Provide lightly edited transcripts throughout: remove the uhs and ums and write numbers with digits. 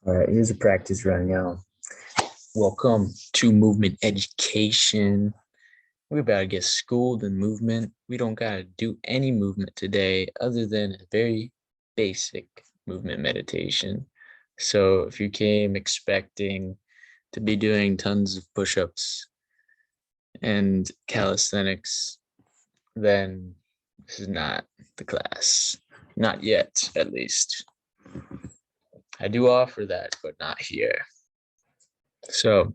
All right, here's a practice run, y'all. Welcome to movement education. We're about to get schooled in movement. We don't got to do any movement today other than a very basic movement meditation. So if you came expecting to be doing tons of push-ups and calisthenics, then this is not the class. Not yet, at least. I do offer that, but not here. So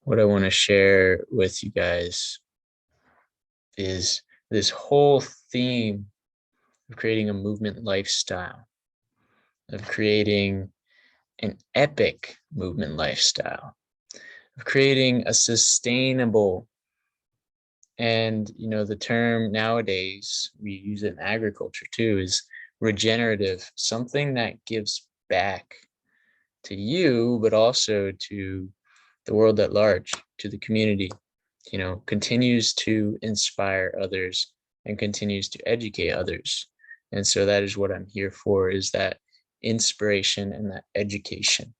what I want to share with you guys is this whole theme of creating a movement lifestyle, of creating an epic movement lifestyle, of creating a sustainable, and the term nowadays, we use it in agriculture too, is regenerative, something that gives back to you, but also to the world at large, to the community, continues to inspire others and continues to educate others. And so that is what I'm here for, is that inspiration and that education.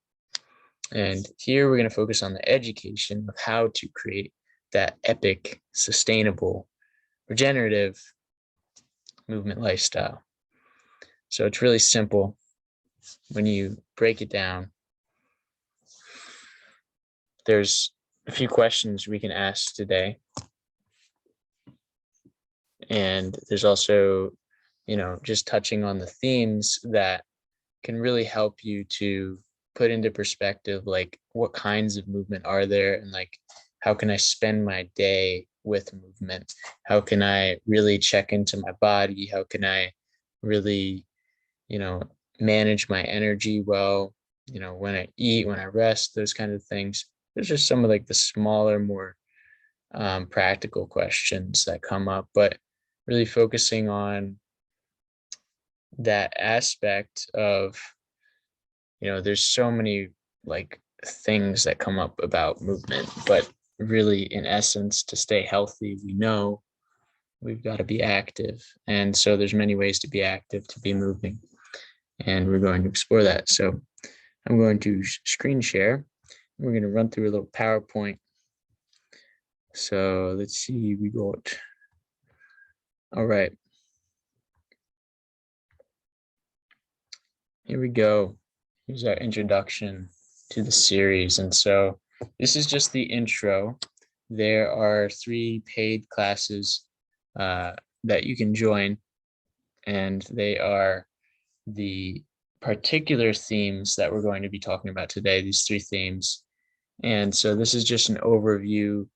And here we're going to focus on the education of how to create that epic, sustainable, regenerative movement lifestyle. So it's really simple when you break it down. There's a few questions we can ask today. And there's also, just touching on the themes that can really help you to put into perspective, like, what kinds of movement are there, and like, how can I spend my day with movement? How can I really check into my body? How can I really, manage my energy well, when I eat, when I rest, those kind of things. There's just some of like the smaller, more practical questions that come up, but really focusing on that aspect of, there's so many like things that come up about movement, but really in essence, to stay healthy, we know we've got to be active. And so there's many ways to be active, to be moving, and we're going to explore that. So I'm going to screen share. We're going to run through a little PowerPoint. So let's see, we got, all right. Here we go. Here's our introduction to the series. And so this is just the intro. There are 3 paid classes that you can join, and they are the particular themes that we're going to be talking about today, these 3 themes. And so this is just an overview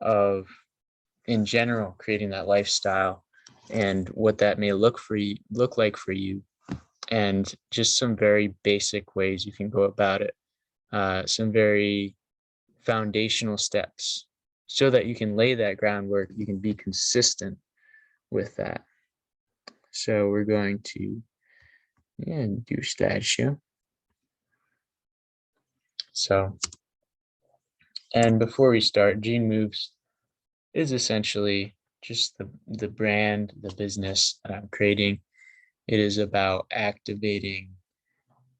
of, in general, creating that lifestyle and what that may look like for you, and just some very basic ways you can go about it, some very foundational steps so that you can lay that groundwork, you can be consistent with that. So we're going to do slideshow. So, and before we start, Gene Moves is essentially just the brand, the business that I'm creating. It is about activating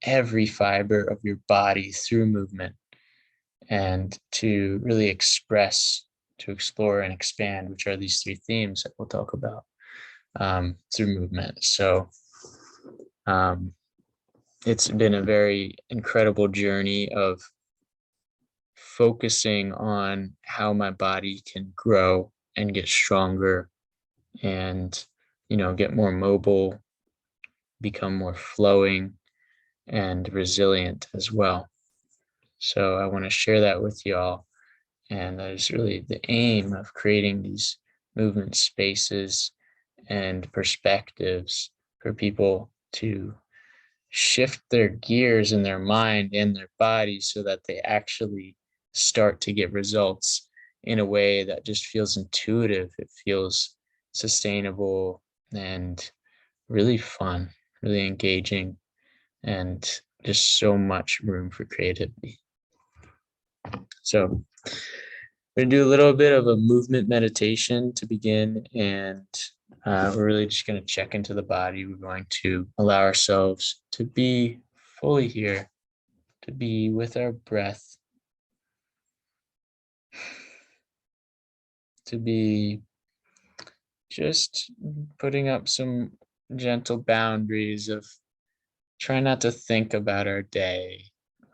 every fiber of your body through movement, and to really express, to explore and expand, which are these 3 themes that we'll talk about through movement. So it's been a very incredible journey of focusing on how my body can grow and get stronger and, get more mobile, become more flowing and resilient as well. So I want to share that with y'all. And that is really the aim of creating these movement spaces and perspectives for people to shift their gears in their mind and their body so that they actually start to get results in a way that just feels intuitive. It feels sustainable and really fun, really engaging, and just so much room for creativity. So we're going to do a little bit of a movement meditation to begin, and we're really just going to check into the body. We're going to allow ourselves to be fully here to be with our breath, to be just putting up some gentle boundaries of try not to think about our day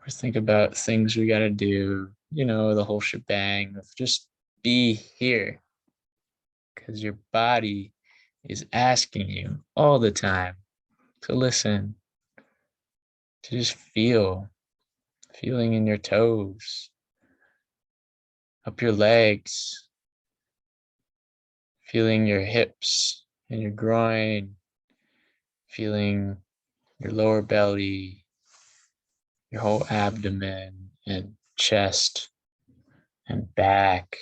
or think about things we got to do, the whole shebang of just be here because your body is asking you all the time to listen, to just feeling in your toes, up your legs, feeling your hips and your groin, feeling your lower belly, your whole abdomen and chest and back,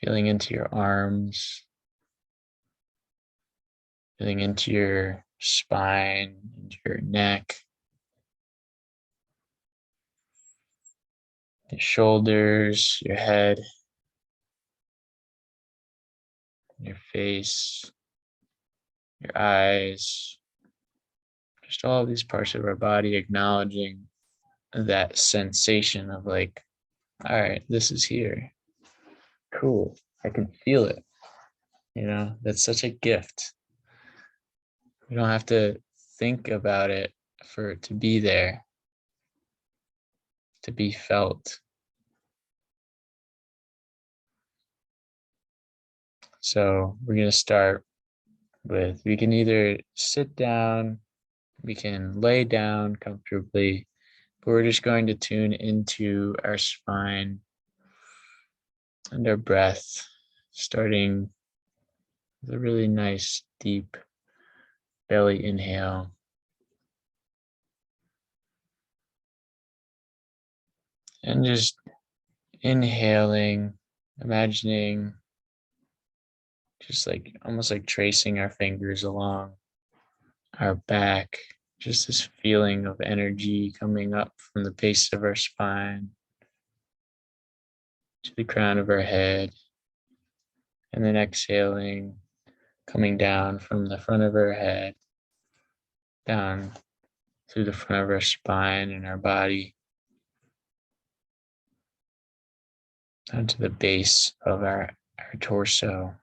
feeling into your arms, feeling into your spine, into your neck, your shoulders, your head, your face, your eyes, just all of these parts of our body acknowledging that sensation of like, all right, this is here. Cool. I can feel it. That's such a gift. We don't have to think about it for it to be there, to be felt. So we're going to start with, we can either sit down, we can lay down comfortably, but we're just going to tune into our spine and our breath, starting with a really nice deep belly inhale. And just inhaling, imagining just like almost like tracing our fingers along our back, just this feeling of energy coming up from the base of our spine to the crown of our head, and then exhaling, coming down from the front of our head, down through the front of our spine and our body, down to the base of our torso.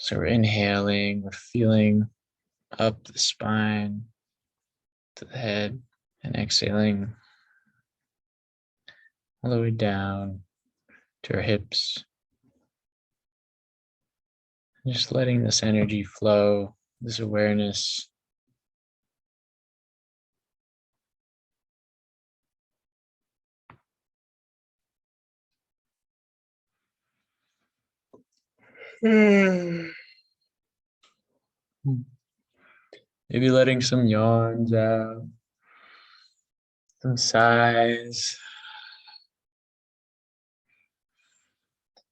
So we're inhaling, we're feeling up the spine to the head, and exhaling all the way down to our hips. And just letting this energy flow, this awareness maybe letting some yawns out, some sighs.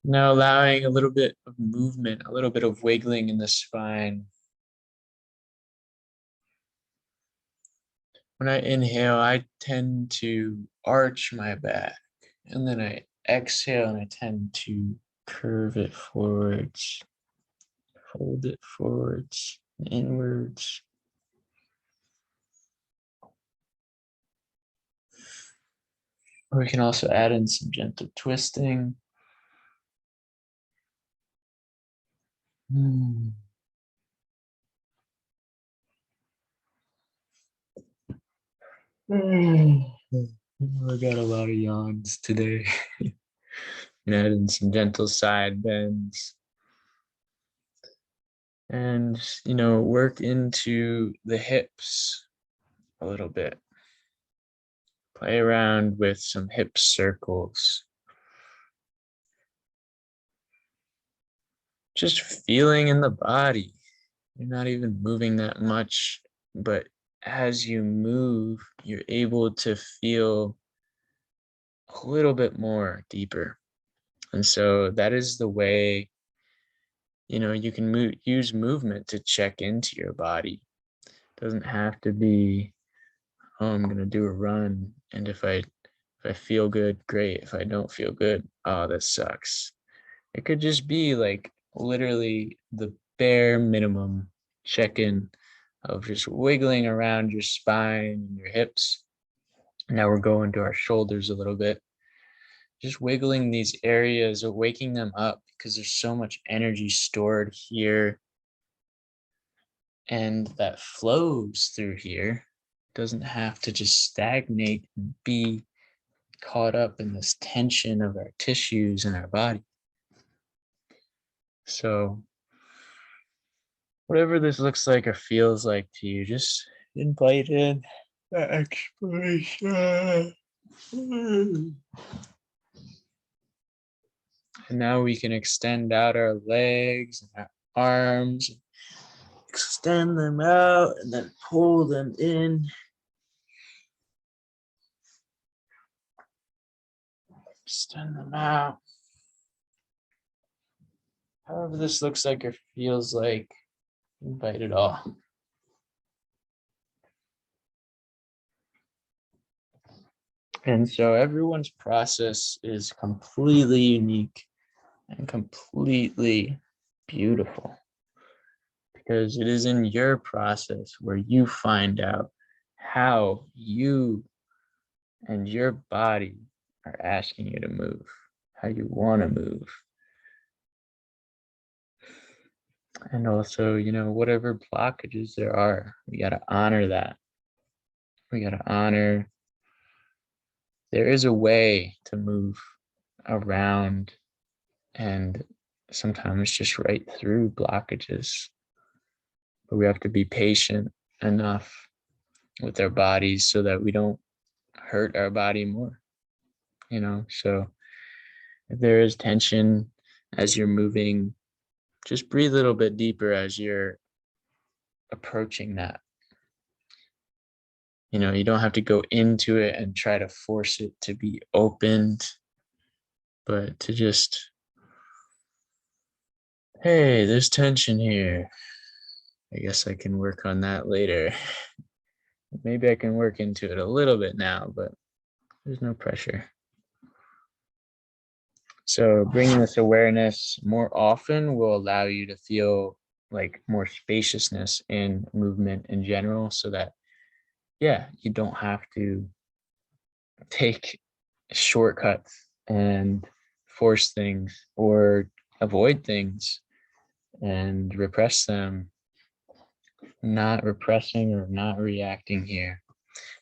Now allowing a little bit of movement, a little bit of wiggling in the spine. When I inhale, I tend to arch my back, and then I exhale and I tend to curve it forwards, fold it forwards, and inwards. Or we can also add in some gentle twisting. I got a lot of yawns today. And add in some gentle side bends. And, work into the hips a little bit. Play around with some hip circles. Just feeling in the body. You're not even moving that much, but as you move, you're able to feel a little bit more deeper. And so that is the way, you can use movement to check into your body. It doesn't have to be, oh, I'm going to do a run. And if I feel good, great. If I don't feel good, oh, that sucks. It could just be like literally the bare minimum check-in of just wiggling around your spine and your hips. Now we're going to our shoulders a little bit. Just wiggling these areas or waking them up because there's so much energy stored here and that flows through here. Doesn't have to just stagnate and be caught up in this tension of our tissues and our body. So whatever this looks like or feels like to you, just invite in the exploration. And now we can extend out our legs and our arms, extend them out and then pull them in. Extend them out. However this looks like or feels like, invite it all. And so everyone's process is completely unique and completely beautiful, because it is in your process where you find out how you and your body are asking you to move, how you want to move. And also, whatever blockages there are, we got to honor that. We got to honor there is a way to move around and sometimes just right through blockages. But we have to be patient enough with our bodies so that we don't hurt our body more, So if there is tension as you're moving, just breathe a little bit deeper as you're approaching that. You don't have to go into it and try to force it to be opened, but to just, hey, there's tension here. I guess I can work on that later. Maybe I can work into it a little bit now, but there's no pressure. So bringing this awareness more often will allow you to feel like more spaciousness in movement in general, so that, you don't have to take shortcuts and force things or avoid things and repress them. Not repressing or not reacting here,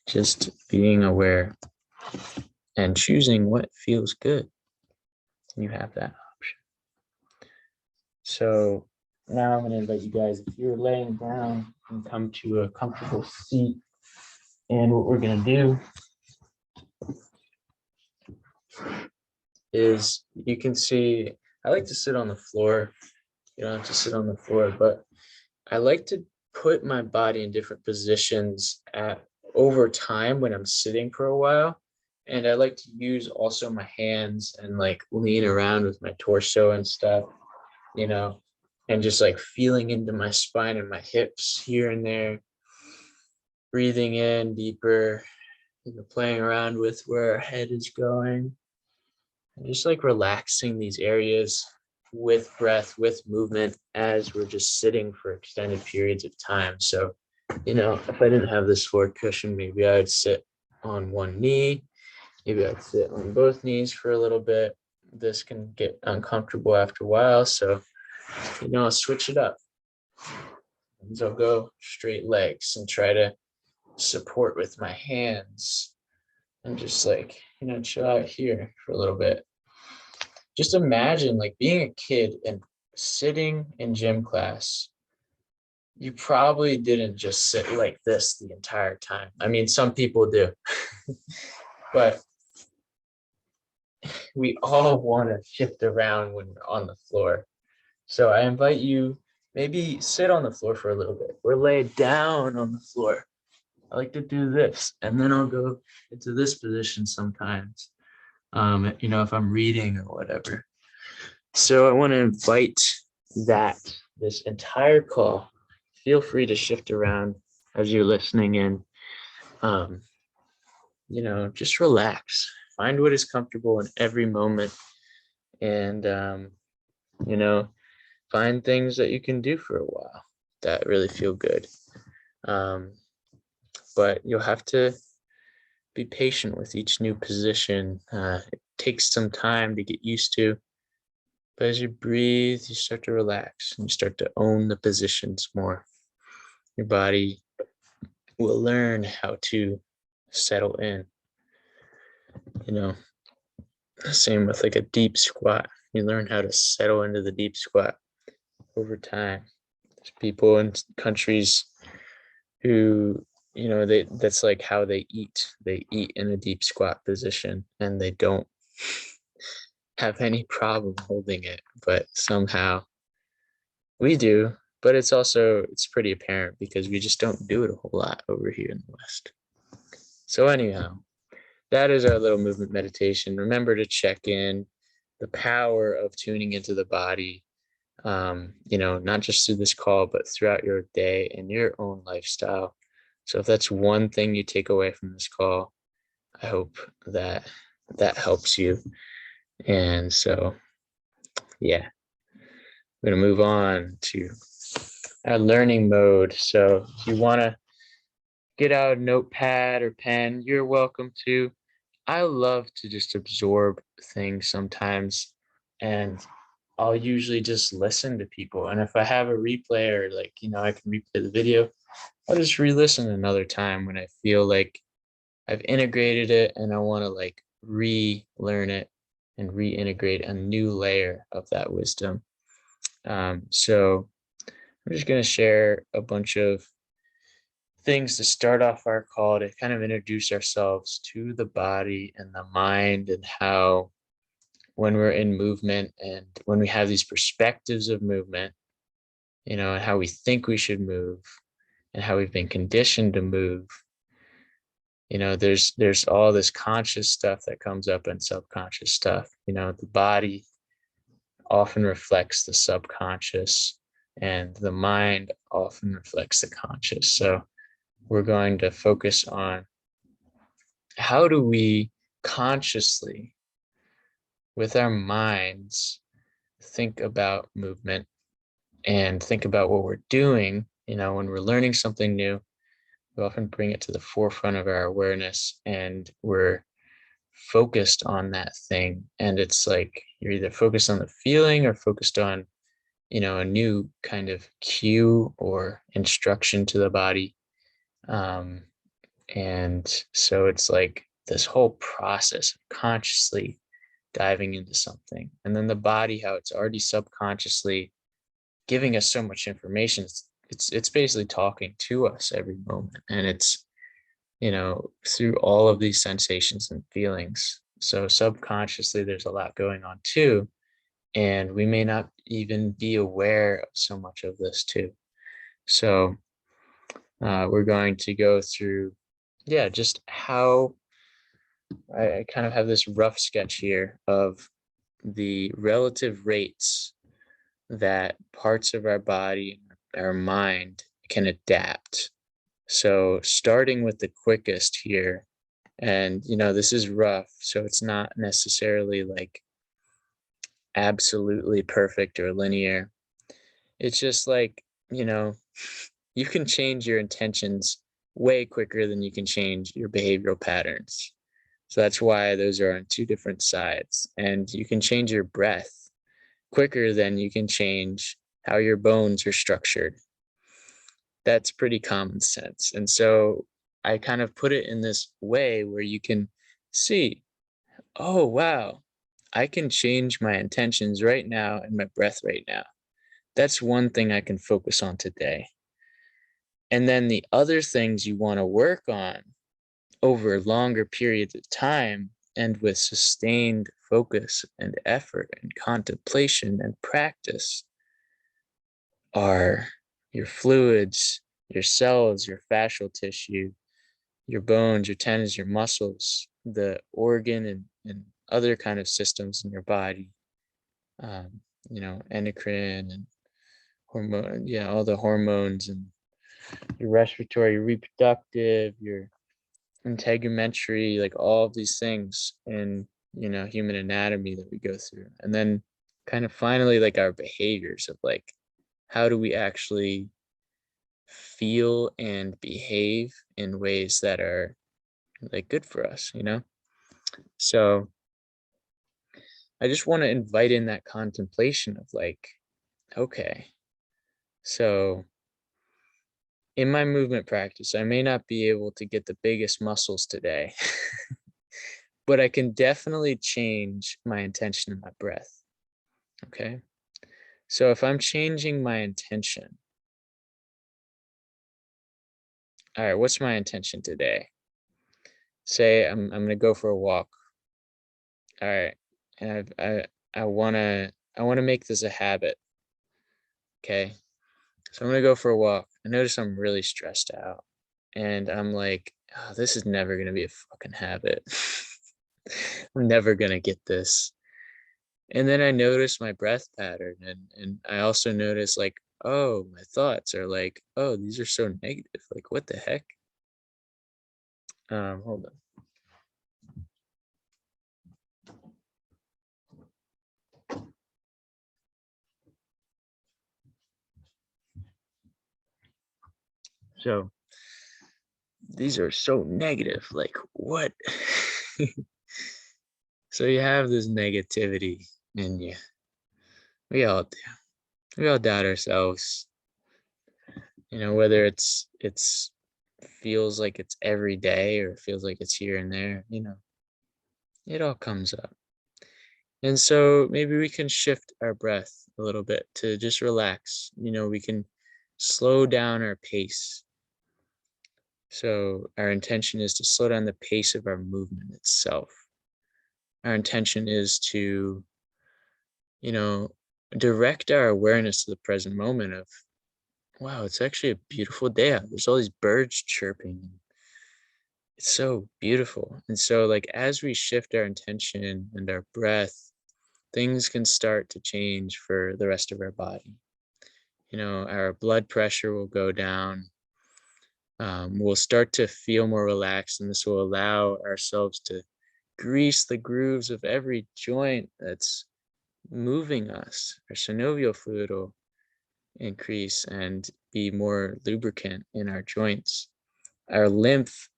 just being aware and choosing what feels good. You have that option. So now I'm going to invite you guys, if you're laying down, and come to a comfortable seat. And what we're going to do is, you can see, I like to sit on the floor. You don't have to sit on the floor, but I like to put my body in different positions over time when I'm sitting for a while. And I like to use also my hands and like lean around with my torso and stuff, and just like feeling into my spine and my hips here and there, breathing in deeper, playing around with where our head is going, and just like relaxing these areas with breath, with movement, as we're just sitting for extended periods of time. So, if I didn't have this floor cushion, maybe I would sit on one knee, maybe I'd sit on both knees for a little bit. This can get uncomfortable after a while, so I'll switch it up. And I'll go straight legs and try to support with my hands and just like, chill out here for a little bit. Just imagine like being a kid and sitting in gym class. You probably didn't just sit like this the entire time. I mean, some people do, but we all want to shift around when we're on the floor. So I invite you, maybe sit on the floor for a little bit or lay down on the floor. I like to do this, and then I'll go into this position sometimes, if I'm reading or whatever. So I want to invite this entire call. Feel free to shift around as you're listening in. Just relax. Find what is comfortable in every moment. And, if find things that you can do for a while that really feel good. But you'll have to be patient with each new position. It takes some time to get used to. But as you breathe, you start to relax and you start to own the positions more. Your body will learn how to settle in. You know, same with like a deep squat. You learn how to settle into the deep squat over time. There's people in countries who, that's like how they eat. They eat in a deep squat position and they don't have any problem holding it, but somehow we do. But it's pretty apparent because we just don't do it a whole lot over here in the West. So anyhow, that is our little movement meditation. Remember to check in the power of tuning into the body, not just through this call, but throughout your day and your own lifestyle. So if that's one thing you take away from this call, I hope that helps you. And so, yeah, we're going to move on to our learning mode. So if you want to get out a notepad or pen, you're welcome to. I love to just absorb things sometimes, and I'll usually just listen to people. And if I have a replay or I can replay the video, I'll just re-listen another time when I feel like I've integrated it and I want to relearn it and reintegrate a new layer of that wisdom. So I'm just going to share a bunch of things to start off our call to kind of introduce ourselves to the body and the mind, and how when we're in movement and when we have these perspectives of movement, and how we think we should move and how we've been conditioned to move, there's all this conscious stuff that comes up and subconscious stuff. The body often reflects the subconscious and the mind often reflects the conscious. So we're going to focus on how do we consciously, with our minds, think about movement and think about what we're doing. When we're learning something new, we often bring it to the forefront of our awareness and we're focused on that thing. And it's like you're either focused on the feeling or focused on, a new kind of cue or instruction to the body. And so it's like this whole process of consciously diving into something. And then the body, how it's already subconsciously giving us so much information. It's basically talking to us every moment. And it's, through all of these sensations and feelings. So subconsciously, there's a lot going on too. And we may not even be aware of so much of this too. So we're going to go through, just how I kind of have this rough sketch here of the relative rates that parts of our body, our mind can adapt. So starting with the quickest here, and this is rough, so it's not necessarily like absolutely perfect or linear. It's just like, you can change your intentions way quicker than you can change your behavioral patterns. So that's why those are on two different sides. And you can change your breath quicker than you can change how your bones are structured. That's pretty common sense. And so I kind of put it in this way where you can see, oh, wow, I can change my intentions right now and my breath right now. That's one thing I can focus on today. And then the other things you want to work on over longer periods of time and with sustained focus and effort and contemplation and practice are your fluids, your cells, your fascial tissue, your bones, your tendons, your muscles, the organ and other kind of systems in your body, endocrine and hormone, all the hormones, and your respiratory, your reproductive, your integumentary, like all of these things in, human anatomy that we go through. And then kind of finally like our behaviors of like how do we actually feel and behave in ways that are like good for us, you know? So I just want to invite in that contemplation of like, okay, so in my movement practice, I may not be able to get the biggest muscles today, but I can definitely change my intention and my breath. Okay. So if I'm changing my intention, all right, what's my intention today? Say I'm gonna go for a walk. All right. And I wanna make this a habit. Okay. So I'm gonna go for a walk. I notice I'm really stressed out. And I'm like, oh, this is never gonna be a fucking habit. I'm never gonna get this. And then I notice my breath pattern and I also notice like, oh, my thoughts are like, oh, these are so negative. Like, what the heck? Hold on. So these are so negative. Like, what? So you have this negativity in you. We all do. We all doubt ourselves. You know, whether it's feels like it's every day or feels like it's here and there, you know, it all comes up. And so maybe we can shift our breath a little bit to just relax. You know, we can slow down our pace. So our intention is to slow down the pace of our movement itself. Our intention is to, you know, direct our awareness to the present moment of, wow, it's actually a beautiful day out. There's all these birds chirping. It's so beautiful. And so, like, as we shift our intention and our breath, things can start to change for the rest of our body. You know, our blood pressure will go down. We'll start to feel more relaxed, and this will allow ourselves to grease the grooves of every joint that's moving us. Our synovial fluid will increase and be more lubricant in our joints. Our lymph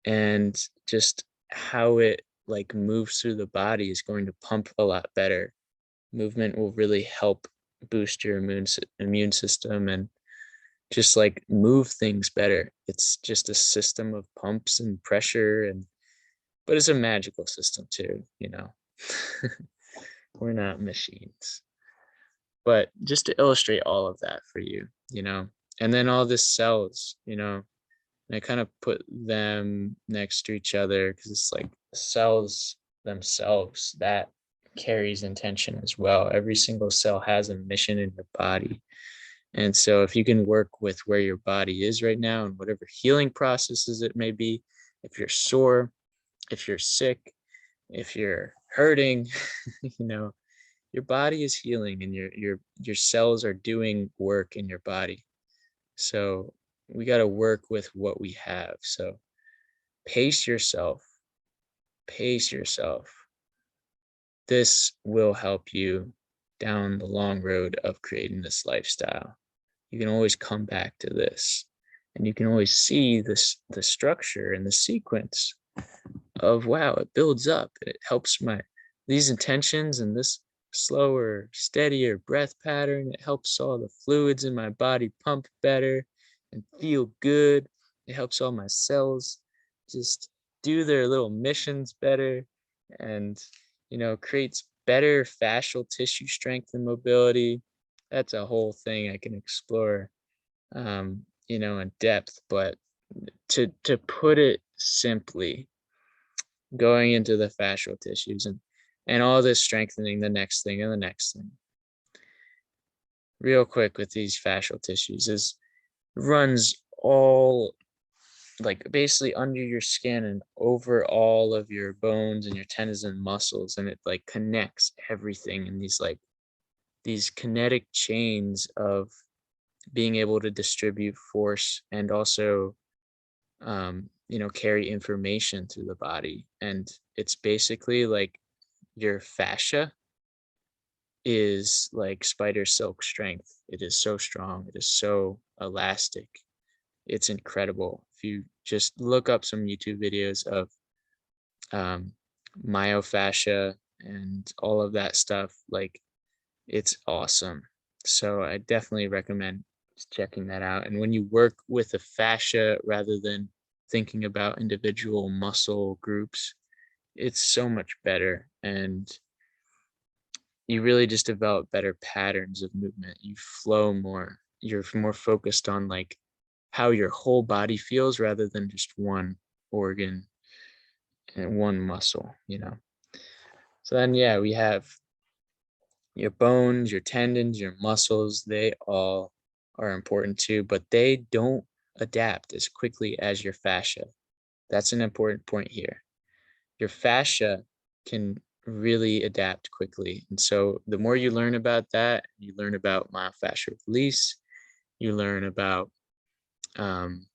and just how it like moves through the body is going to pump a lot better. Movement will really help boost your immune system and just like move things better. It's just a system of pumps and pressure and but it's a magical system too, you know. We're not machines. But just to illustrate all of that for you, you know. And then all the cells, you know, and I kind of put them next to each other because it's like cells themselves that carries intention as well. Every single cell has a mission in your body. And so if you can work with where your body is right now and whatever healing processes it may be, if you're sore, if you're sick, if you're hurting, you know, your body is healing and your cells are doing work in your body. So we got to work with what we have. So pace yourself, pace yourself. This will help you down the long road of creating this lifestyle. You can always come back to this and you can always see this the structure and the sequence of wow, it builds up. It helps my these intentions and this slower, steadier breath pattern. It helps all the fluids in my body pump better and feel good. It helps all my cells just do their little missions better and you know creates better fascial tissue strength and mobility. That's a whole thing I can explore you know, in depth, but to put it simply, going into the fascial tissues and all this strengthening the next thing and the next thing. Real quick with these fascial tissues is runs all like basically under your skin and over all of your bones and your tendons and muscles and it like connects everything in these like these kinetic chains of being able to distribute force and also you know carry information through the body and it's basically like your fascia is like spider silk strength. It is so strong. It is so elastic. It's incredible. If you just look up some YouTube videos of um, myofascia and all of that stuff, like it's awesome. So I definitely recommend checking that out. And when you work with a fascia rather than thinking about individual muscle groups, it's so much better. And you really just develop better patterns of movement. You flow more. You're more focused on like how your whole body feels rather than just one organ and one muscle, you know. So then yeah, we have your bones, your tendons, your muscles, they all are important too, but they don't adapt as quickly as your fascia. That's an important point here. Your fascia can really adapt quickly. And so the more you learn about that, you learn about myofascial release, you learn about um,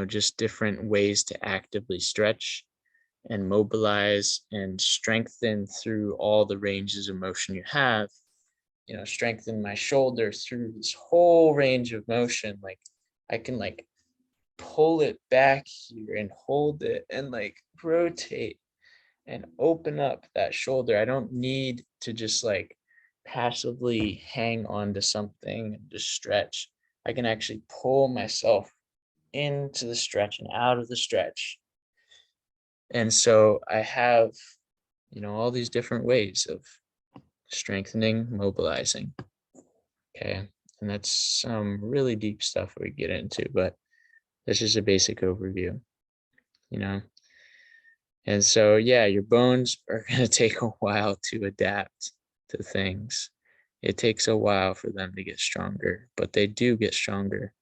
just different ways to actively stretch and mobilize and strengthen through all the ranges of motion you have. Strengthen my shoulder through this whole range of motion. Like I can like pull it back here and hold it and like rotate and open up that shoulder. I don't need to just like passively hang on to something and just stretch. I can actually pull myself into the stretch and out of the stretch. And so I have, all these different ways of strengthening, mobilizing. Okay. And that's some really deep stuff we get into, but that's just a basic overview, you know? And so, yeah, your bones are going to take a while to adapt to things. It takes a while for them to get stronger, but they do get stronger,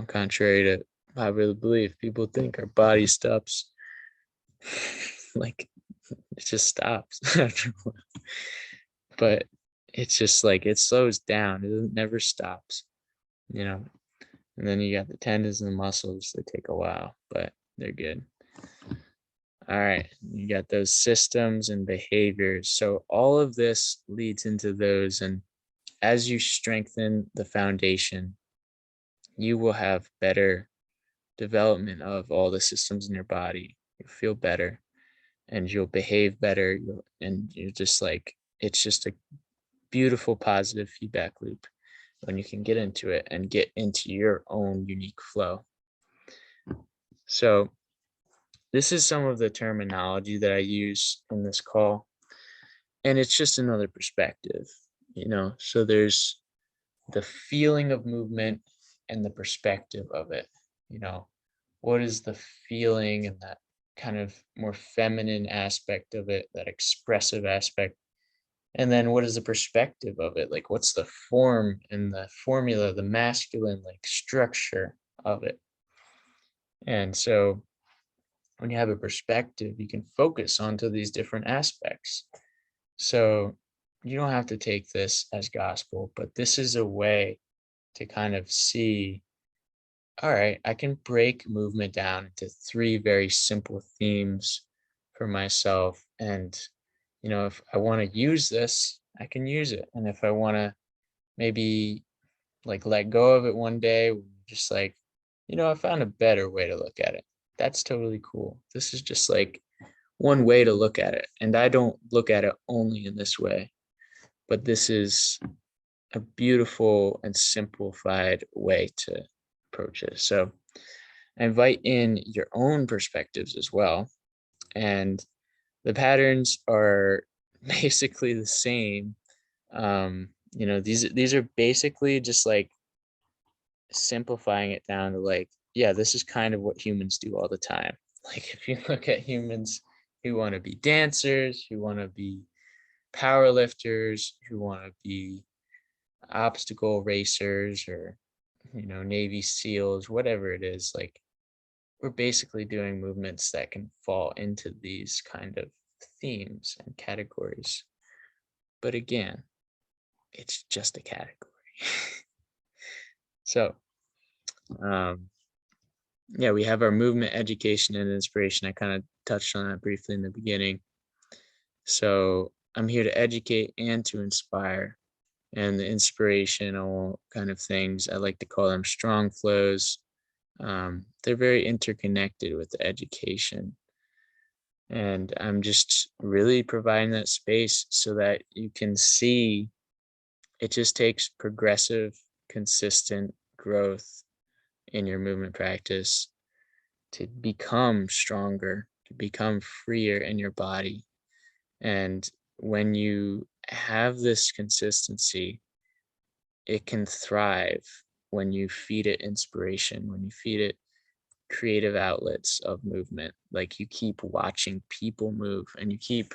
contrary to popular belief. People think our body stops, like it just stops. But it's just like it slows down, it never stops, you know. And then you got the tendons and the muscles, they take a while, but they're good. All right, you got those systems and behaviors. So all of this leads into those. And as you strengthen the foundation, you will have better development of all the systems in your body. You'll feel better and you'll behave better. And you're just like, it's just a beautiful positive feedback loop when you can get into it and get into your own unique flow. So this is some of the terminology that I use in this call, and it's just another perspective, So there's the feeling of movement and the perspective of it, you know. What is the feeling and that kind of more feminine aspect of it, that expressive aspect? And then what is the perspective of it? Like what's the form and the formula, the masculine like structure of it? And so when you have a perspective, you can focus onto these different aspects. So you don't have to take this as gospel, but this is a way to kind of see, all right, I can break movement down into three very simple themes for myself. And, if I want to use this, I can use it. And if I want to maybe like let go of it one day, just like, I found a better way to look at it. That's totally cool. This is just like one way to look at it. And I don't look at it only in this way, but this is a beautiful and simplified way to approach it. So I invite in your own perspectives as well. And the patterns are basically the same. These are basically just like simplifying it down to like, yeah, this is kind of what humans do all the time. Like if you look at humans who want to be dancers, who want to be power lifters, who want to be obstacle racers or, Navy SEALs, whatever it is, like we're basically doing movements that can fall into these kind of themes and categories. But again, it's just a category. So, yeah, we have our movement, education, and inspiration. I kind of touched on that briefly in the beginning. So I'm here to educate and to inspire. And the inspirational kind of things, I like to call them strong flows. They're very interconnected with the education. And I'm just really providing that space so that you can see it just takes progressive, consistent growth in your movement practice to become stronger, to become freer in your body. And when you have this consistency, it can thrive when you feed it inspiration, when you feed it creative outlets of movement. Like you keep watching people move and you keep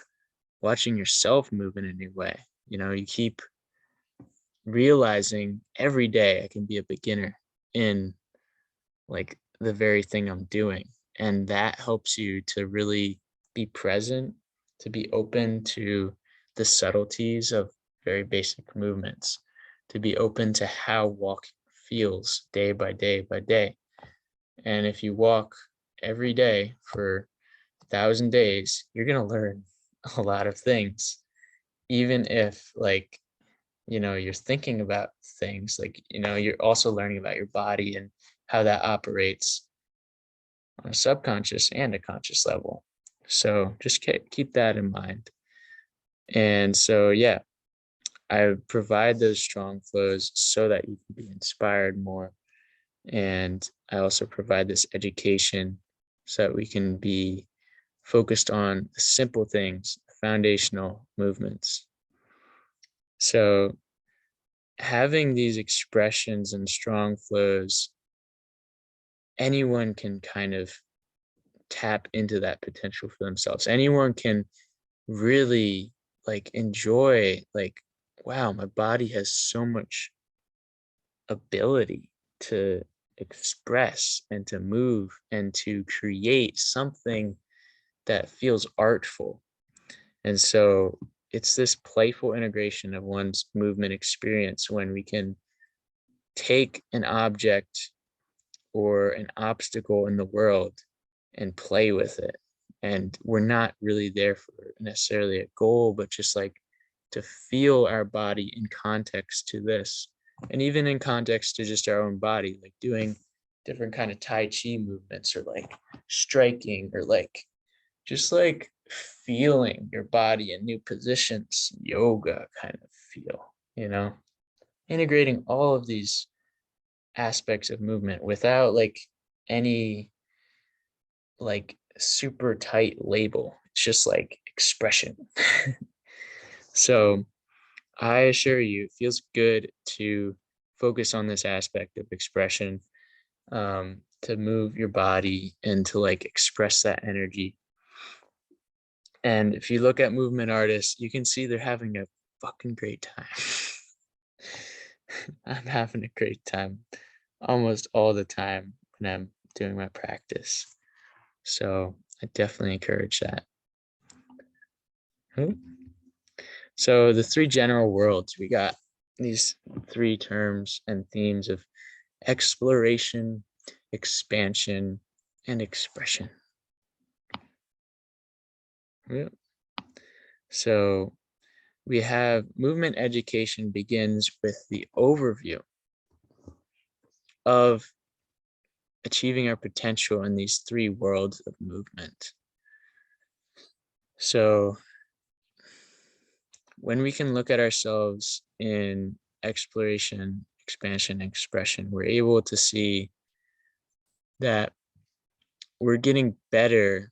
watching yourself move in a new way. You keep realizing every day I can be a beginner in like the very thing I'm doing. And that helps you to really be present, to be open to the subtleties of very basic movements, to be open to how walking feels day by day by day. And if you walk every day for 1,000 days, you're going to learn a lot of things, even if you're thinking about things you're also learning about your body and how that operates on a subconscious and a conscious level. So just keep that in mind. And so, yeah, I provide those strong flows so that you can be inspired more. And I also provide this education so that we can be focused on the simple things, foundational movements. So having these expressions and strong flows, anyone can kind of tap into that potential for themselves. Anyone can really enjoy wow, my body has so much ability to express and to move and to create something that feels artful. And so it's this playful integration of one's movement experience when we can take an object or an obstacle in the world and play with it. And we're not really there for necessarily a goal, but just to feel our body in context to this. And even in context to just our own body, like doing different kind of Tai Chi movements or striking or just feeling your body in new positions, yoga kind of feel, integrating all of these aspects of movement without any super tight label. It's just expression. So I assure you, it feels good to focus on this aspect of expression, to move your body and to express that energy. And if you look at movement artists, you can see they're having a fucking great time. I'm having a great time almost all the time when I'm doing my practice. So I definitely encourage that. So the three general worlds, we got these three terms and themes of exploration, expansion, and expression. So we have movement education begins with the overview of achieving our potential in these three worlds of movement. So when we can look at ourselves in exploration, expansion, and expression, we're able to see that we're getting better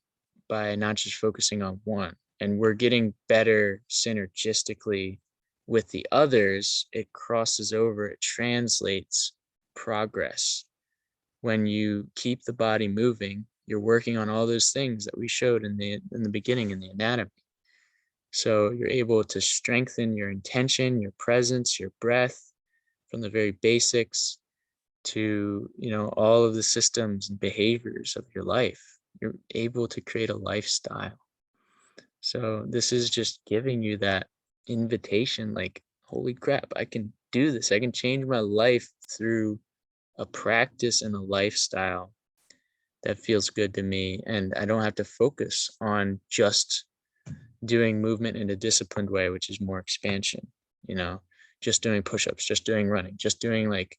by not just focusing on one, and we're getting better synergistically with the others. It crosses over, it translates progress. When you keep the body moving, you're working on all those things that we showed in the beginning in the anatomy. So you're able to strengthen your intention, your presence, your breath from the very basics to, all of the systems and behaviors of your life. You're able to create a lifestyle. So this is just giving you that invitation, holy crap, I can do this. I can change my life through a practice and a lifestyle that feels good to me. And I don't have to focus on just doing movement in a disciplined way, which is more expansion, just doing push-ups, just doing running, just doing like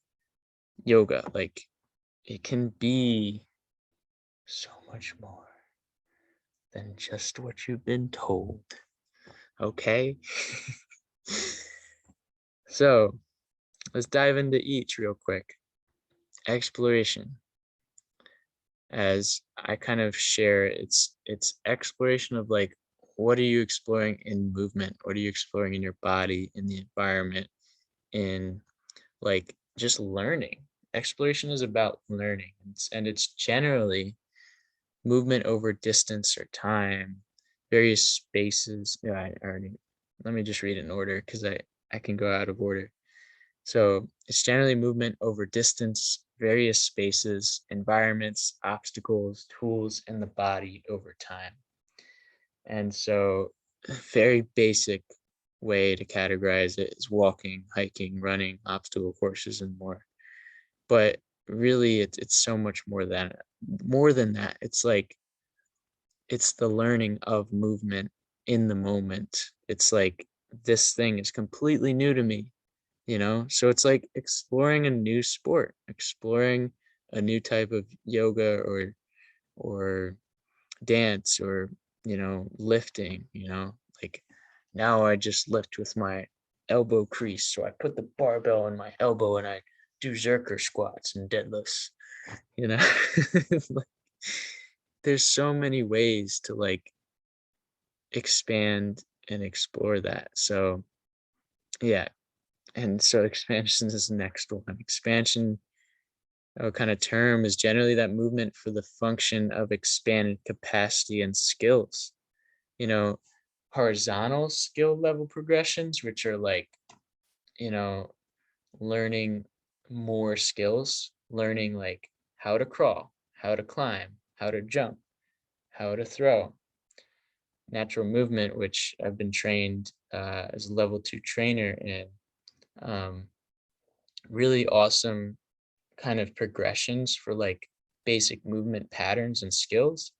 yoga. Like it can be so much more than just what you've been told. Okay? So let's dive into each real quick. Exploration. As I kind of share, it's exploration of like, what are you exploring in movement? What are you exploring in your body, in the environment, in like just learning? Exploration is about learning, and it's generally movement over distance or time, various spaces. Yeah, I already, let me just read it in order because I can go out of order. So it's generally movement over distance, various spaces, environments, obstacles, tools, and the body over time. And so, a very basic way to categorize it is walking, hiking, running, obstacle courses, and more. But really, it's so much more than that. It's like it's the learning of movement in the moment. It's like this thing is completely new to me. So it's like exploring a new sport, exploring a new type of yoga or dance or lifting. Like now I just lift with my elbow crease, so I put the barbell in my elbow and I do zerker squats and deadlifts you know Like, there's so many ways to like expand and explore that. So yeah. And so expansion is the next one. Expansion, kind of term, is generally that movement for the function of expanded capacity and skills. You know, horizontal skill level progressions, which are like, you know, learning more skills, learning like how to crawl, how to climb, how to jump, how to throw. Natural movement, which I've been trained as a level 2 trainer in. Um, Really awesome kind of progressions for like basic movement patterns and skills.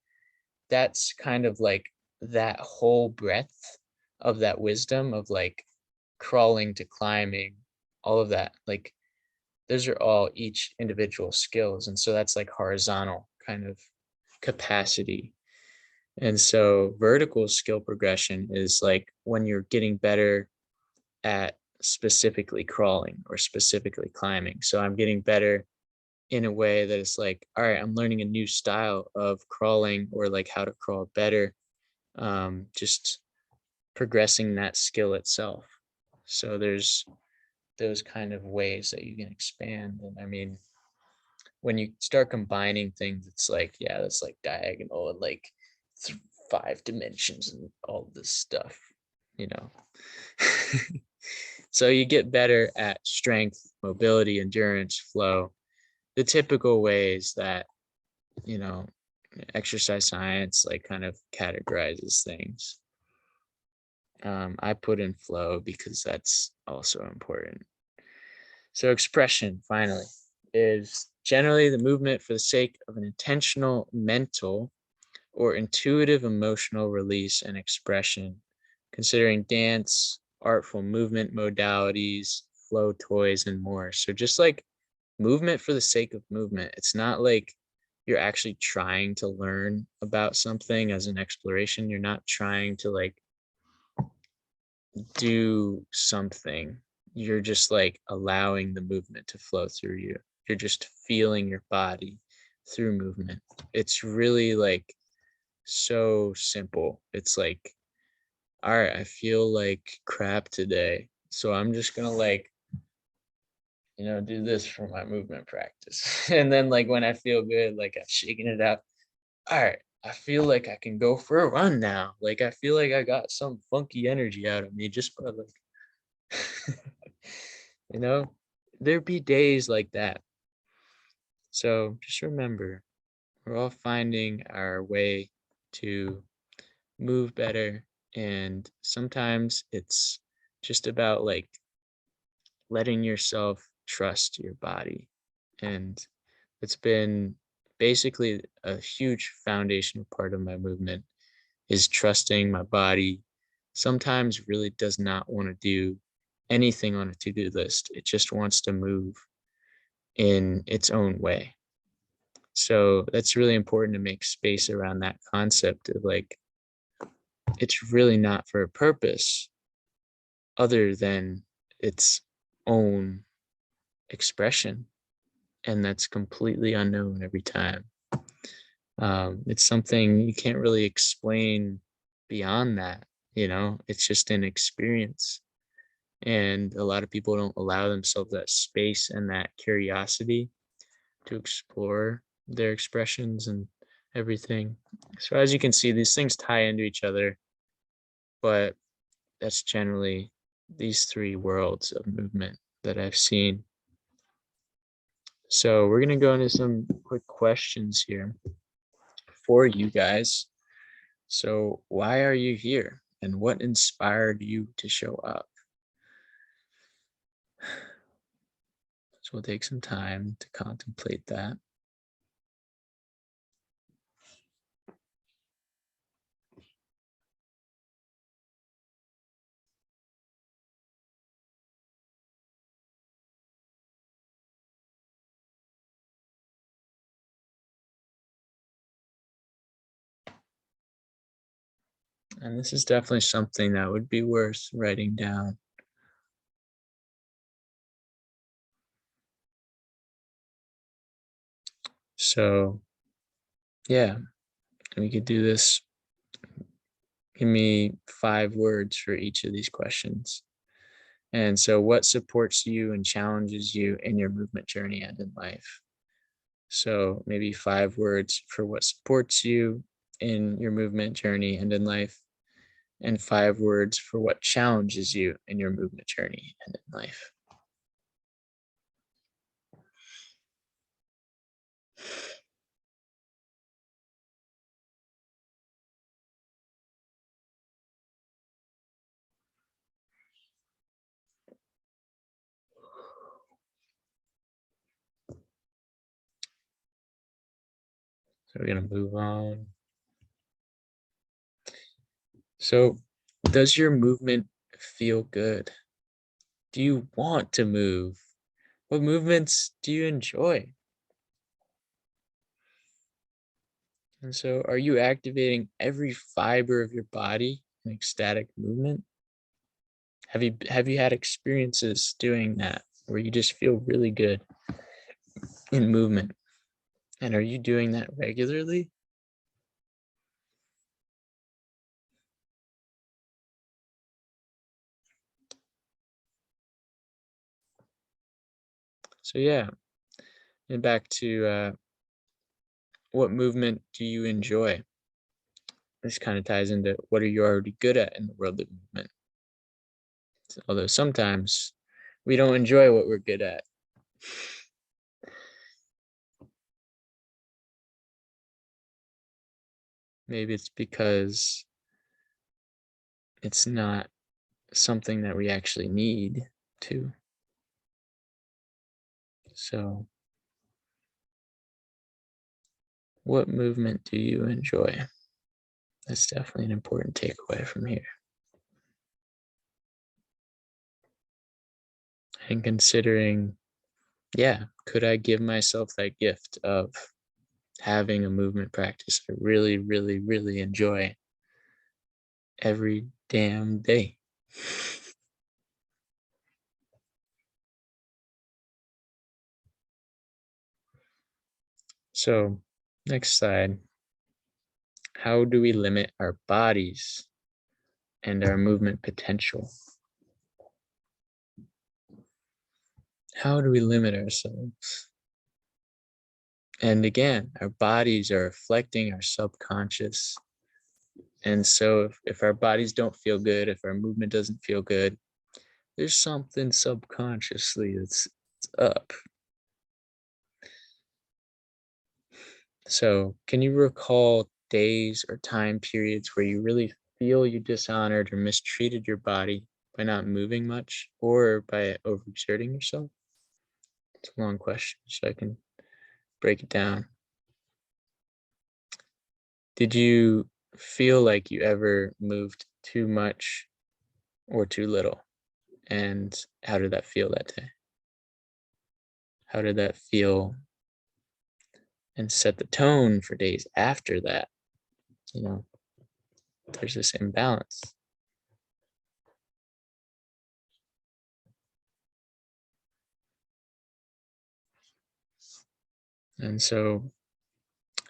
That's kind of like that whole breadth of that wisdom of like crawling to climbing, all of that. Like those are all each individual skills. And so that's like horizontal kind of capacity. And so vertical skill progression is like when you're getting better at specifically crawling or specifically climbing. So I'm getting better in a way that it's like, all right, I'm learning a new style of crawling or like how to crawl better. Just progressing that skill itself. So there's those kind of ways that you can expand. And I mean, when you start combining things, it's like, yeah, that's like diagonal and like 5 dimensions and all this stuff, you know. So you get better at strength, mobility, endurance, flow, the typical ways that, you know, exercise science like kind of categorizes things. I put in flow because that's also important. So expression, finally, is generally the movement for the sake of an intentional mental or intuitive emotional release and expression, considering dance, artful movement modalities, flow toys, and more. So just like movement for the sake of movement. It's not like you're actually trying to learn about something as an exploration. You're not trying to like do something. You're just like allowing the movement to flow through you. You're just feeling your body through movement. It's really like so simple. It's like, all right, I feel like crap today. So I'm just going to like, do this for my movement practice. And then like when I feel good, like I'm shaking it out. All right, I feel like I can go for a run now. Like I feel like I got some funky energy out of me just by like you know, there'd be days like that. So just remember, we're all finding our way to move better. And sometimes it's just about like letting yourself trust your body. And it's been basically a huge foundational part of my movement is trusting my body, sometimes really does not want to do anything on a to-do list. It just wants to move in its own way. So that's really important to make space around that concept of like, it's really not for a purpose other than its own expression. And that's completely unknown every time. It's something you can't really explain beyond that, it's just an experience. And a lot of people don't allow themselves that space and that curiosity to explore their expressions and everything. So as you can see, these things tie into each other, but that's generally these three worlds of movement that I've seen. So we're going to go into some quick questions here for you guys. So why are you here and what inspired you to show up? So we'll take some time to contemplate that. And this is definitely something that would be worth writing down. So, yeah, we could do this. Give me 5 words for each of these questions. And so, what supports you and challenges you in your movement journey and in life? So, maybe 5 words for what supports you in your movement journey and in life, and 5 words for what challenges you in your movement journey and in life. So, we're going to move on. So, does your movement feel good? Do you want to move? What movements do you enjoy? And so, are you activating every fiber of your body in ecstatic movement? Have you had experiences doing that where you just feel really good in movement? And are you doing that regularly? So yeah, and back to what movement do you enjoy? This kind of ties into what are you already good at in the world of movement. Although sometimes we don't enjoy what we're good at. Maybe it's because it's not something that we actually need to. So, what movement do you enjoy? That's definitely an important takeaway from here. And considering, yeah, could I give myself that gift of having a movement practice I really, really, really enjoy every damn day? So, next slide. How do we limit our bodies and our movement potential? How do we limit ourselves? And again, our bodies are reflecting our subconscious. And so if our bodies don't feel good, if our movement doesn't feel good, there's something subconsciously that's up. So can you recall days or time periods where you really feel you dishonored or mistreated your body by not moving much or by overexerting yourself? It's a long question, so I can break it down. Did you feel like you ever moved too much or too little? And how did that feel that day? How did that feel and set the tone for days after that? You know, there's this imbalance. And so,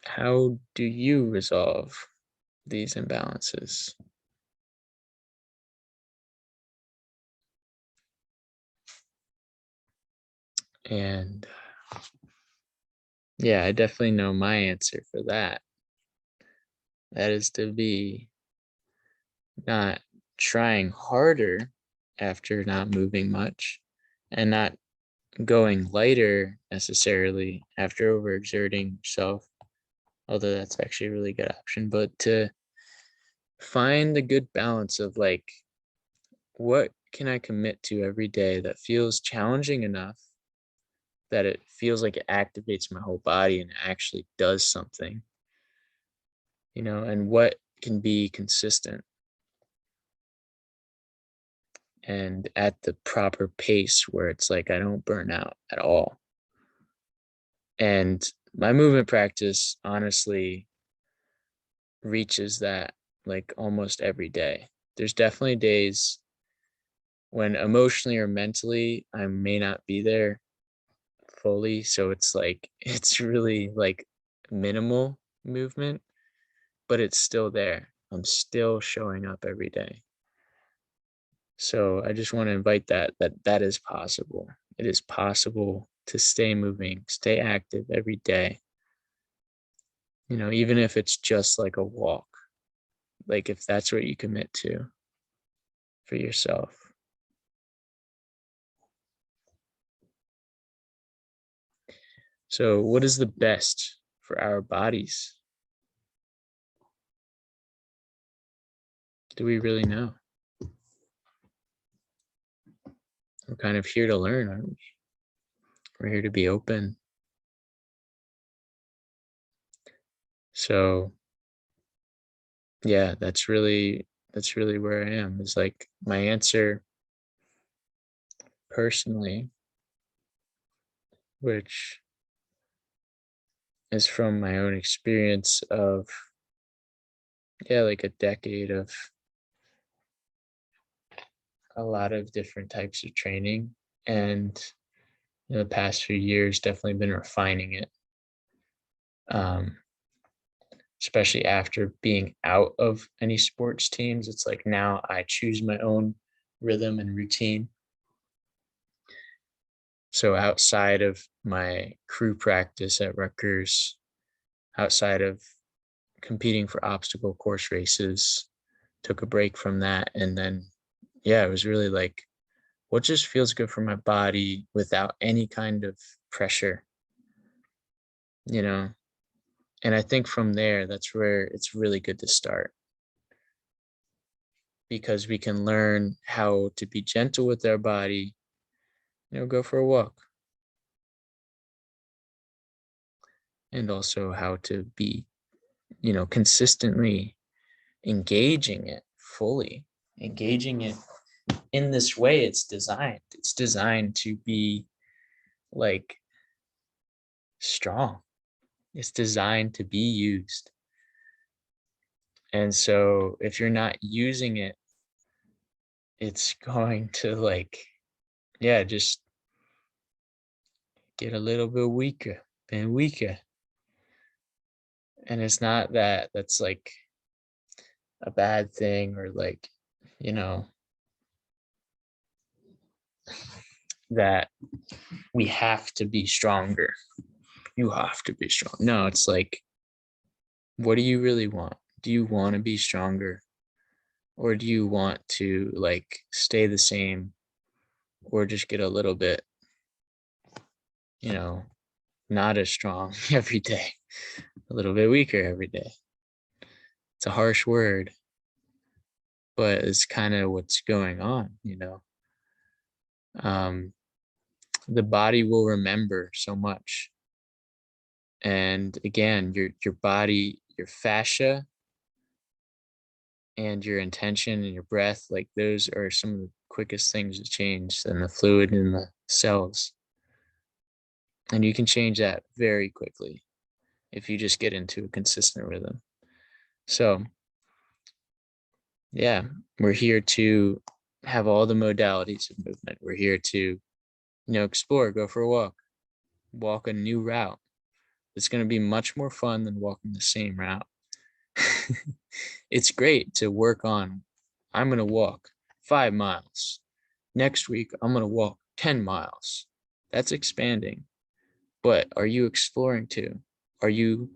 how do you resolve these imbalances? And yeah, I definitely know my answer for that. That is to be not trying harder after not moving much and not going lighter necessarily after overexerting yourself, although that's actually a really good option, but to find the good balance of like, what can I commit to every day that feels challenging enough that it feels like it activates my whole body and actually does something, and what can be consistent and at the proper pace where it's like I don't burn out at all. And my movement practice honestly reaches that like almost every day. There's definitely days when emotionally or mentally I may not be there fully. So it's like, it's really like minimal movement, but it's still there. I'm still showing up every day. So I just want to invite that is possible. It is possible to stay moving, stay active every day. Even if it's just like a walk, like if that's what you commit to for yourself. So what is the best for our bodies? Do we really know? We're kind of here to learn, aren't we? We're here to be open. So yeah, that's really where I am. Is like my answer personally, which is from my own experience of, yeah, like a decade of a lot of different types of training. And in the past few years, definitely been refining it. Um, Especially after being out of any sports teams, it's like now I choose my own rhythm and routine. So outside of my crew practice at Rutgers, outside of competing for obstacle course races, took a break from that. And then, yeah, it was really like, what just feels good for my body without any kind of pressure, you know? And I think from there, that's where it's really good to start, because we can learn how to be gentle with our body, go for a walk, and also how to be, consistently engaging it fully, engaging it in this way it's designed. It's designed to be like strong. It's designed to be used. And so if you're not using it, it's going to like, yeah, just get a little bit weaker and weaker. And it's not that that's like a bad thing, or like, you know, that we have to be stronger. You have to be strong. No, it's like, what do you really want? Do you want to be stronger? Or do you want to like stay the same, or just get a little bit, you know, not as strong every day, a little bit weaker every day? It's a harsh word, but it's kind of what's going on. Um, the body will remember so much. And again, your body, your fascia and your intention and your breath, like those are some of the quickest things to change than the fluid in the cells. And you can change that very quickly if you just get into a consistent rhythm. So, yeah, we're here to have all the modalities of movement. We're here to, explore, go for a walk a new route. It's going to be much more fun than walking the same route. It's great to work on, I'm going to walk 5 miles. Next week, I'm going to walk 10 miles. That's expanding. But are you exploring too? Are you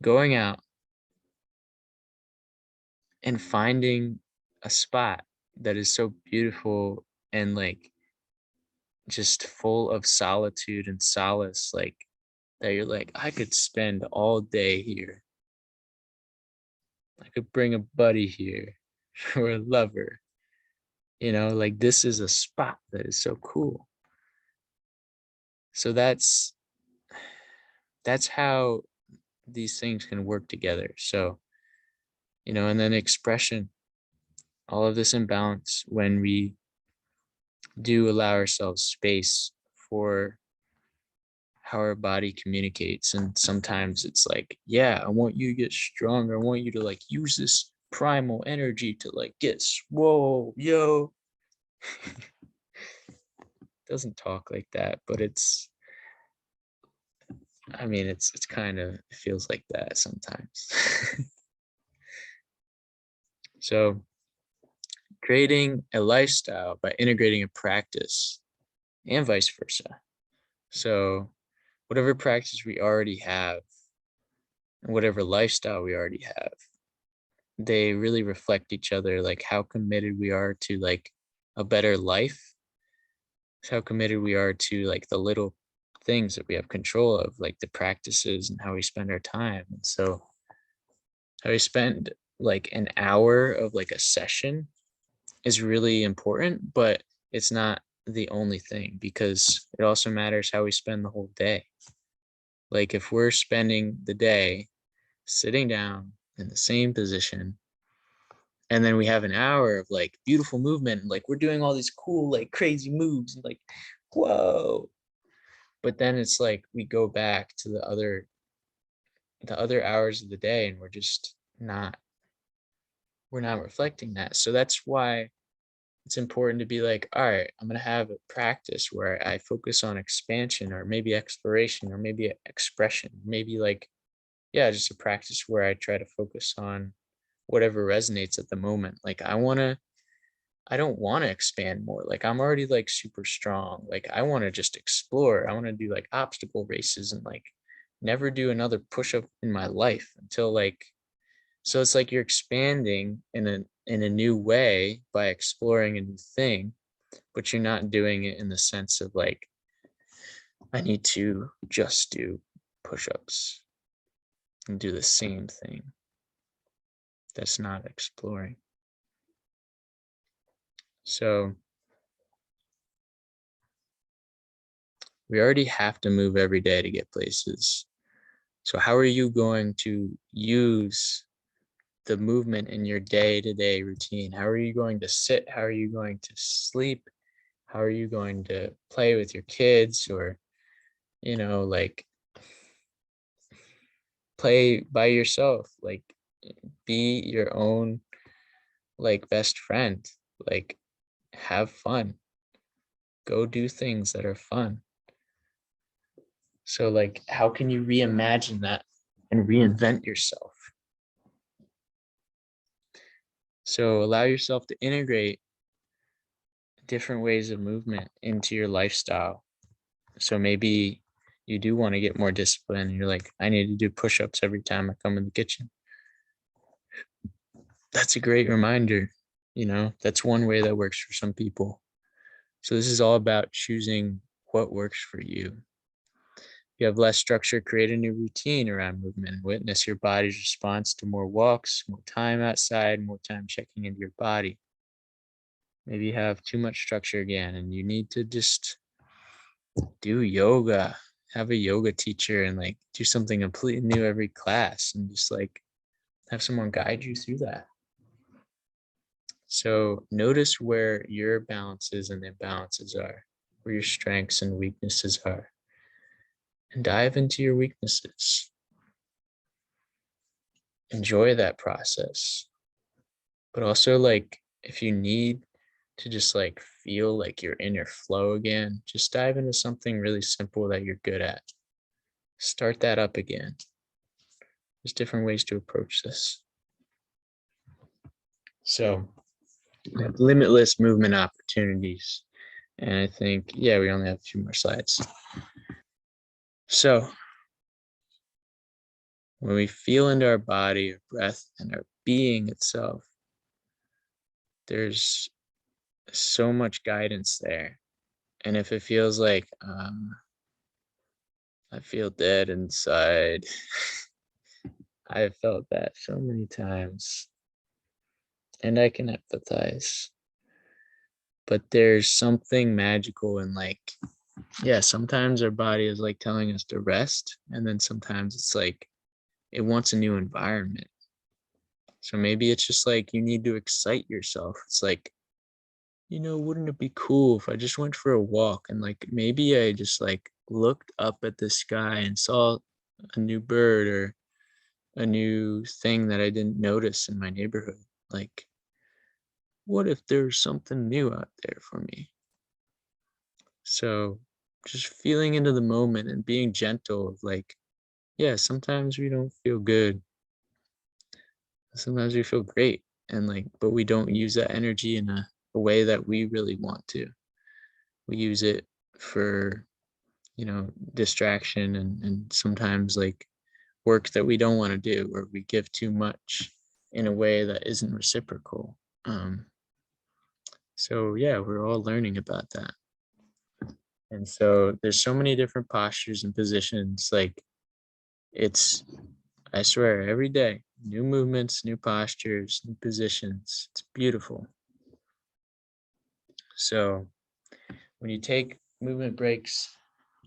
going out and finding a spot that is so beautiful and like just full of solitude and solace, like that you're like, I could spend all day here. I could bring a buddy here or a lover. Like this is a spot that is so cool. So that's how these things can work together. So, and then expression, all of this imbalance when we do allow ourselves space for how our body communicates. And sometimes it's like, yeah, I want you to get stronger. I want you to like use this primal energy to like get swole, yo. Doesn't talk like that, but it's kind of, it feels like that sometimes. So creating a lifestyle by integrating a practice and vice versa. So whatever practice we already have and whatever lifestyle we already have, they really reflect each other, like how committed we are to like a better life, how committed we are to like the little things that we have control of, like the practices and how we spend our time. And so how we spend like an hour of like a session is really important, but it's not the only thing, because it also matters how we spend the whole day. Like if we're spending the day sitting down in the same position, and then we have an hour of like beautiful movement, and like we're doing all these cool like crazy moves and like whoa, but then it's like we go back to the other hours of the day and we're not reflecting that. So that's why it's important to be like, all right, I'm going to have a practice where I focus on expansion or maybe exploration or maybe expression, maybe like, yeah, just a practice where I try to focus on whatever resonates at the moment. Like I don't want to expand more. Like I'm already like super strong. Like I want to just explore. I want to do like obstacle races and like never do another push up in my life until like, so it's like you're expanding in a new way by exploring a new thing, but you're not doing it in the sense of like, I need to just do push-ups and do the same thing. That's not exploring. So we already have to move every day to get places. So how are you going to use the movement in your day-to-day routine? How are you going to sit? How are you going to sleep? How are you going to play with your kids, or, like play by yourself, like be your own like best friend, like have fun, go do things that are fun. So like how can you reimagine that and reinvent yourself? So allow yourself to integrate different ways of movement into your lifestyle. So maybe you do want to get more disciplined. You're like, I need to do push-ups every time I come in the kitchen. That's a great reminder. That's one way that works for some people. So this is all about choosing what works for you. If you have less structure, create a new routine around movement. Witness your body's response to more walks, more time outside, more time checking into your body. Maybe you have too much structure again and you need to just do yoga. Have a yoga teacher and like do something completely new every class and just like have someone guide you through that. So notice where your balances and imbalances are, where your strengths and weaknesses are, and dive into your weaknesses. Enjoy that process. But also, like, if you need to just like feel like you're in your flow again, just dive into something really simple that you're good at. Start that up again. There's different ways to approach this. So, we have limitless movement opportunities. And I think, yeah, we only have a few more slides. So, when we feel into our body, our breath, and our being itself, there's so much guidance there. And if it feels like I feel dead inside, I've felt that so many times, and I can empathize. But there's something magical in like, yeah, sometimes our body is like telling us to rest, and then sometimes it's like it wants a new environment. So maybe it's just like you need to excite yourself. It's like, wouldn't it be cool if I just went for a walk and like maybe I just like looked up at the sky and saw a new bird or a new thing that I didn't notice in my neighborhood. Like, what if there's something new out there for me? So just feeling into the moment and being gentle of like, yeah, sometimes we don't feel good. Sometimes we feel great. And like, but we don't use that energy in a way that we really want to. We use it for, distraction and sometimes like work that we don't want to do, or we give too much in a way that isn't reciprocal. So yeah, we're all learning about that. And so there's so many different postures and positions. Like it's, I swear, every day, new movements, new postures, new positions. It's beautiful. So when you take movement breaks,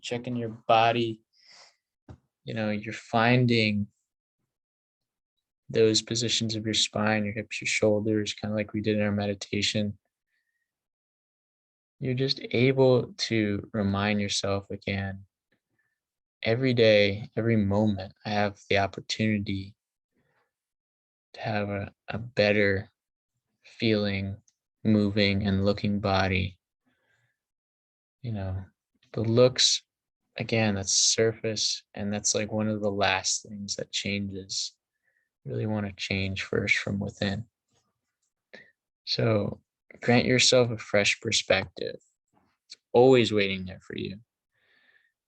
check in your body, you're finding those positions of your spine, your hips, your shoulders, kind of like we did in our meditation. You're just able to remind yourself again, every day, every moment, I have the opportunity to have a better feeling, moving, and looking body. The looks, again, that's surface, and that's like one of the last things that changes. You really want to change first from within. So grant yourself a fresh perspective. It's always waiting there for you.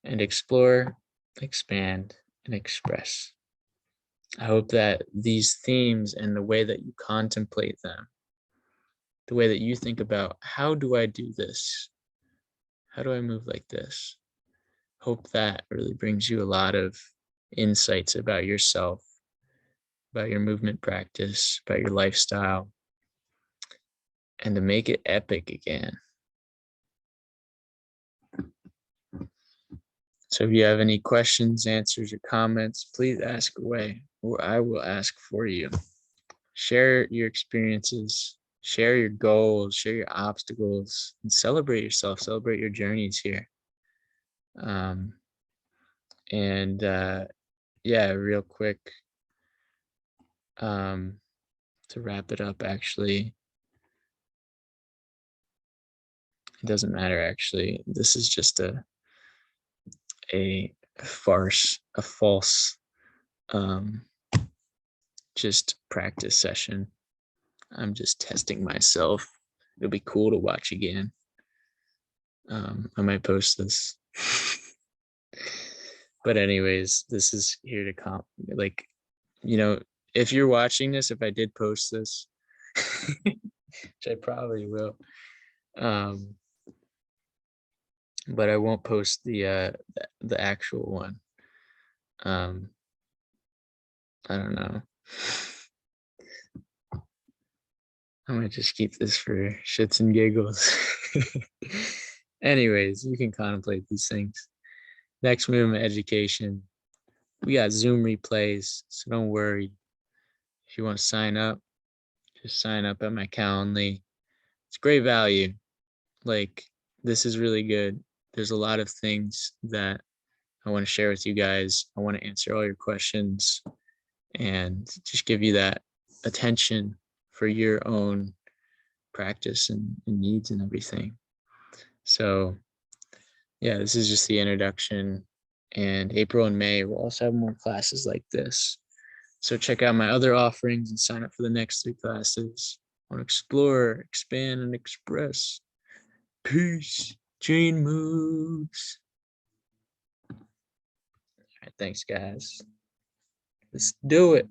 And explore, expand, and express. I hope that these themes and the way that you contemplate them, the way that you think about how do I do this? How do I move like this? Hope that really brings you a lot of insights about yourself, about your movement practice, about your lifestyle, and to make it epic again. So if you have any questions, answers, or comments, please ask away, or I will ask for you. Share your experiences, share your goals, share your obstacles, and celebrate yourself, celebrate your journeys here. And yeah, real quick, to wrap it up, actually, it doesn't matter, actually. This is just a farce, a false, just practice session. I'm just testing myself. It'll be cool to watch again. I might post this. But anyways, this is here to like, if you're watching this, if I did post this, which I probably will, but I won't post the actual one. I don't know. I might just keep this for shits and giggles. Anyways, you can contemplate these things. Next movement education. We got Zoom replays, so don't worry. If you want to sign up, just sign up at my Calendly. It's great value. Like, this is really good. There's a lot of things that I want to share with you guys. I want to answer all your questions and just give you that attention for your own practice and needs and everything. So yeah, this is just the introduction. And April and May, we'll also have more classes like this. So check out my other offerings and sign up for the next 3 classes on Explore, Expand, and Express. Peace. Chain moves. All right, thanks, guys. Let's do it.